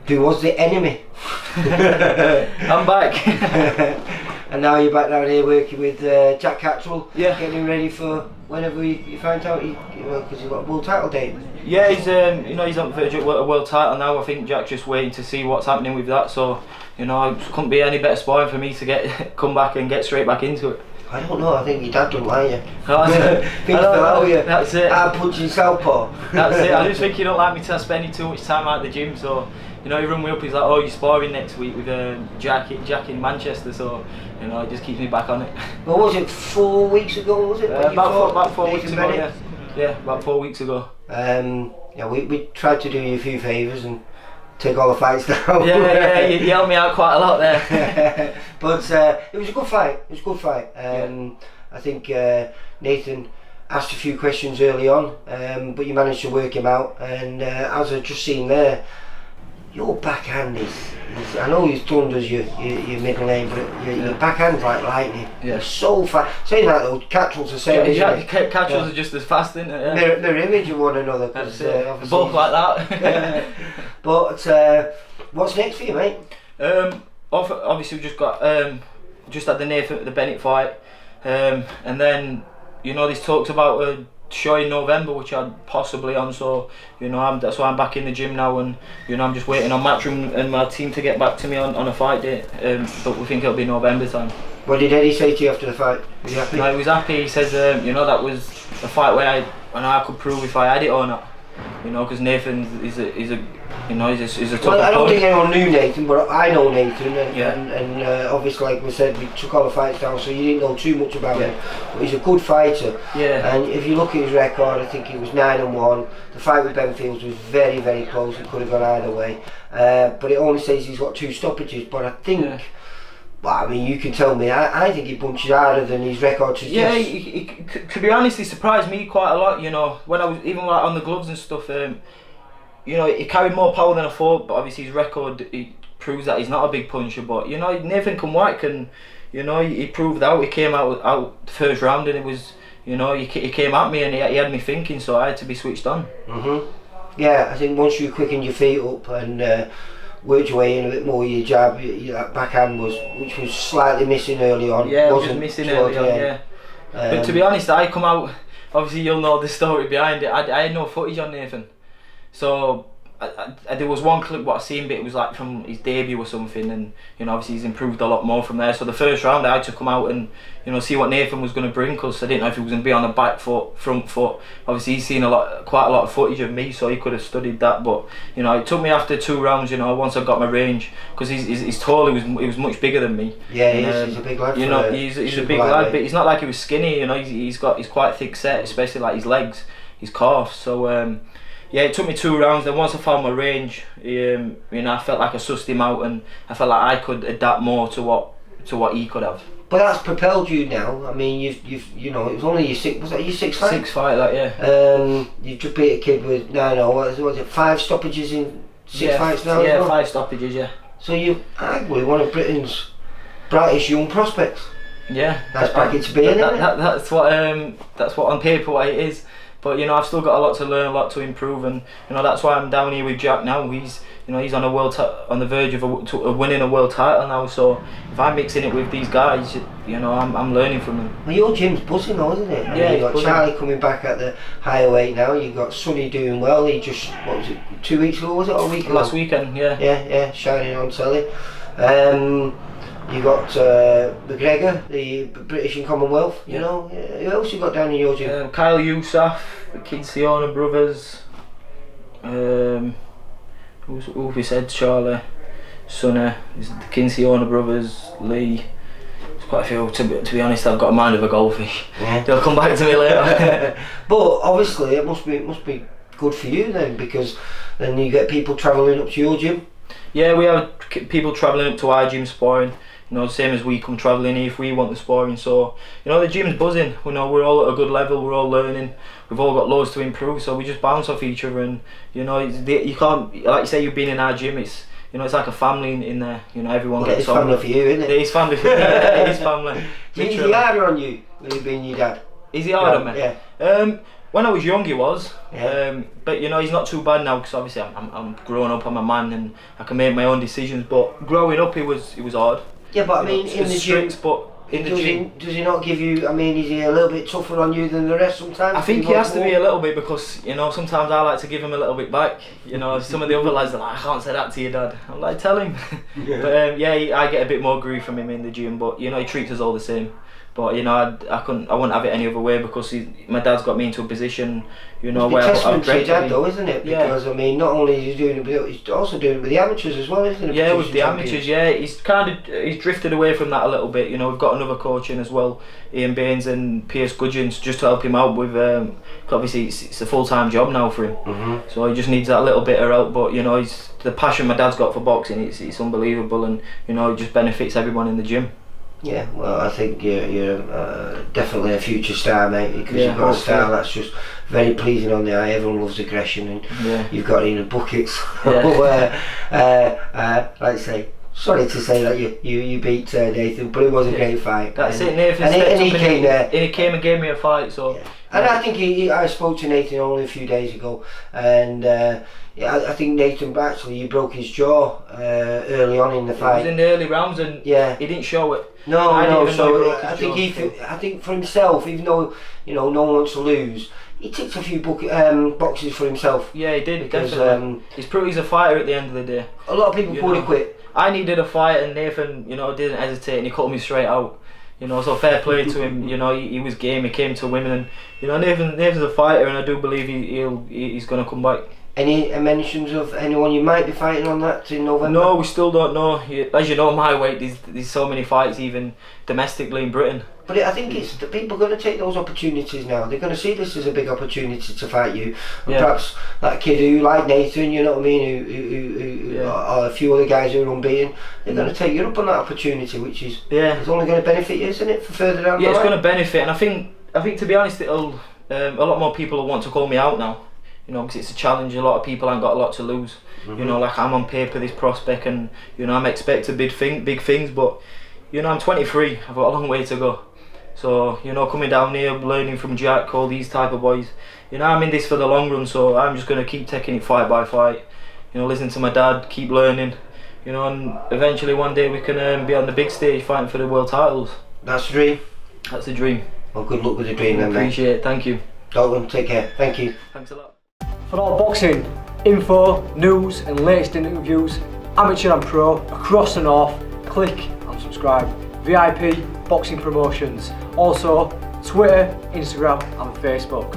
who was the enemy. I'm back. And now you're back down here working with Jack Catterall, Yeah. getting him ready for whenever you find out, because you've got a world title date. Yeah, he's he's on the verge of a world title now. I think Jack's just waiting to see what's happening with that. So, it couldn't be any better sparring for me to come back and get straight back into it. I don't know, I think your dad don't like you. Things fell out of you. That's it. I'm punching southpaw. That's it. I just think he don't like me to spend too much time at the gym. So, he rung me up. He's like, "Oh, you're sparring next week with Jack in Manchester." So, it just keeps me back on it. What was it? 4 weeks ago? Was it? About 4 weeks ago. Yeah, about 4 weeks ago. We tried to do you a few favours and take all the fights down. Yeah, you helped me out quite a lot there. But it was a good fight. I think Nathan asked a few questions early on, but you managed to work him out. And as I've just seen there, your backhand is I know he's done as your middle name, but your backhand's like lightning. Yeah. It's so fast. Saying that though, Catterall's the same. Catterall's are just as fast, isn't it? Yeah. They're image of one another. Both like that. But what's next for you, mate? Obviously, we just got just had the Bennett fight, and then there's talks about a show in November which I'm possibly on. So that's why I'm back in the gym now, and I'm just waiting on Matchroom and my team to get back to me on a fight date. But we think it'll be November time. What did Eddie say to you after the fight? Was he happy? No, he was happy. He says that was a fight where I could prove if I had it or not. Because Nathan is a tough Well, I don't opponent. think anyone knew Nathan, but I know Nathan, Yeah. and obviously, like we said, we took all the fights down, so you didn't know too much about him. But he's a good fighter. Yeah. And if you look at his record, I think he was 9-1. The fight with Ben Fields was very, very close. It could have gone either way. But it only says he's got 2 stoppages. But I think. Yeah. Well, I mean, you can tell me. I think he punches harder than his record suggests. Yeah, to be honest, he surprised me quite a lot. When I was even on the gloves and stuff. He carried more power than I thought. But obviously, his record proves that he's not a big puncher. But Nathan White can. He proved out. He came out the first round, and it was. He came at me, and he had me thinking. So I had to be switched on. Yeah, I think once you quickened your feet up and. Worked your way in a bit more. Your jab, that backhand which was slightly missing early on. Yeah, it was missing early on. Yeah. But to be honest, I come out. Obviously, you'll know the story behind it. I had no footage on Nathan, so there was one clip what I seen, but it was like from his debut or something, and obviously he's improved a lot more from there. So the first round I had to come out and see what Nathan was going to bring, because I didn't know if he was going to be on the back foot, front foot. Obviously he's seen quite a lot of footage of me, so he could have studied that. But it took me after 2 rounds, once I got my range, because he's tall. He was much bigger than me. Yeah, he's a big lad. He's a big lad, but he's not like he was skinny. He's quite thick set, especially like his legs, his calves. So. Yeah, it took me 2 rounds. Then once I found my range, I felt like I sussed him out, and I felt like I could adapt more to what he could have. But that's propelled you now. I mean, you've it was only your 6th fight? 6th fight, that, yeah. You just beat a kid with what was it, 5 stoppages in 6 fights now? Yeah, as well? 5 stoppages, yeah. So you're arguably one of Britain's brightest young prospects. Yeah. Nice bracket to be in, isn't it? That's what on paper what it is. But I've still got a lot to learn, a lot to improve, and that's why I'm down here with Jack now. He's he's on on the verge of winning a world title now. So if I'm mixing it with these guys, I'm learning from them. Well, your gym's buzzing though, isn't it? Yeah, you've got buzzing. Charlie coming back at the higher weight now. You've got Sonny doing well. He just, what was it, 2 weeks ago, was it, or a week ago? Last weekend, yeah. Yeah, shining on telly. You got McGregor, the British and Commonwealth. Who else you got down in your gym? Kyle Yousaf, the Kinsiona brothers. Who have we said? Charlie, Sonny, the Kinsiona brothers, Lee. There's quite a few. To be honest, I've got a mind of a goldfish. Yeah. They'll come back to me later. But obviously, it must be good for you then, because then you get people travelling up to your gym. Yeah, we have people travelling up to our gym sparring. Same as we come travelling here if we want the sparring. So, the gym's buzzing. We're all at a good level. We're all learning. We've all got loads to improve. So we just bounce off each other, and you can't, like you say, you've been in our gym. It's it's like a family in there. Everyone Well, gets it's family for you, isn't it? It is family for me. Yeah, it is family. Is he harder on you when you've been your dad? Is he hard on me? Yeah. When I was young, he was, Yeah. but you know, he's not too bad now because obviously I'm grown up, I'm a man, and I can make my own decisions. But growing up, he was hard. Yeah, but I You mean, know, in the gym, strict, but in the gym, does he not give you? I mean, is he a little bit tougher on you than the rest sometimes? I think he has to be a little bit because you know sometimes I like to give him a little bit back. You know, some of the other lads are like, I can't say that to your dad. I'm like, tell him. Yeah. But I get a bit more grief from him in the gym, but you know, he treats us all the same. But you know, I wouldn't have it any other way because my dad's got me into a position, you know, where testament to your dad, though, isn't it? Yeah. Because I mean, not only is he doing it, but he's also doing it with the amateurs as well, isn't it? Yeah, with the amateurs. Yeah, he's drifted away from that a little bit. You know, we've got another coach in as well, Ian Baines and Pierce Gudgeons, just to help him out with. Obviously, it's a full-time job now for him, so he just needs that little bit of help. But you know, the passion my dad's got for boxing, it's unbelievable, and you know, it just benefits everyone in the gym. Yeah, well, I think you're definitely a future star, mate, because Yeah, you've got a hopefully. style that's just very pleasing on the eye. Everyone loves aggression, and you've got it in the buckets. Yeah. Like I say, sorry to say that you beat Nathan, but it was a great fight. That's and, it. Nathan and stepped he up came there. and he came and gave me a fight. So. Yeah. And I think I spoke to Nathan only a few days ago, and I think Nathan actually he broke his jaw early on in the fight. It was in the early rounds, and he didn't show it. No. So I I think for himself, even though you know no one wants to lose, he ticked a few boxes for himself. Yeah, he did. Because, definitely. He's proved he's a fighter at the end of the day. A lot of people would have quit. I needed a fight, and Nathan, you know, didn't hesitate, and he cut me straight out. You know, so fair play to him. You know, he was game. He came to win, and you know, Nathan's a fighter, and I do believe he's gonna come back. Any mentions of anyone you might be fighting on that in November? No, we still don't know. As you know, my weight, there's so many fights, even domestically in Britain. But I think it's the people are going to take those opportunities now. They're going to see this as a big opportunity to fight you. And perhaps that kid who, like Nathan, you know what I mean, who or a few other guys who are unbeaten, they're going to take you up on that opportunity, which is it's only going to benefit you, isn't it, for further down the line? Yeah, it's going to benefit, and I think to be honest, it'll a lot more people will want to call me out now. You know, because it's a challenge. A lot of people ain't got a lot to lose. You know, like I'm on paper this prospect, and you know I'm expected big things, but you know I'm 23. I've got a long way to go. So you know, coming down here, learning from Jack, all these type of boys. You know, I'm in this for the long run, so I'm just gonna keep taking it fight by fight. You know, listen to my dad, keep learning. You know, and eventually one day we can be on the big stage fighting for the world titles. That's the dream. That's the dream. Well, good luck with the dream, then, mate. Appreciate it. Thank you. Dalton, take care. Thank you. Thanks a lot. For all boxing info, news and latest interviews, amateur and pro, across the north, click and subscribe. VIP Boxing Promotions. Also Twitter, Instagram and Facebook.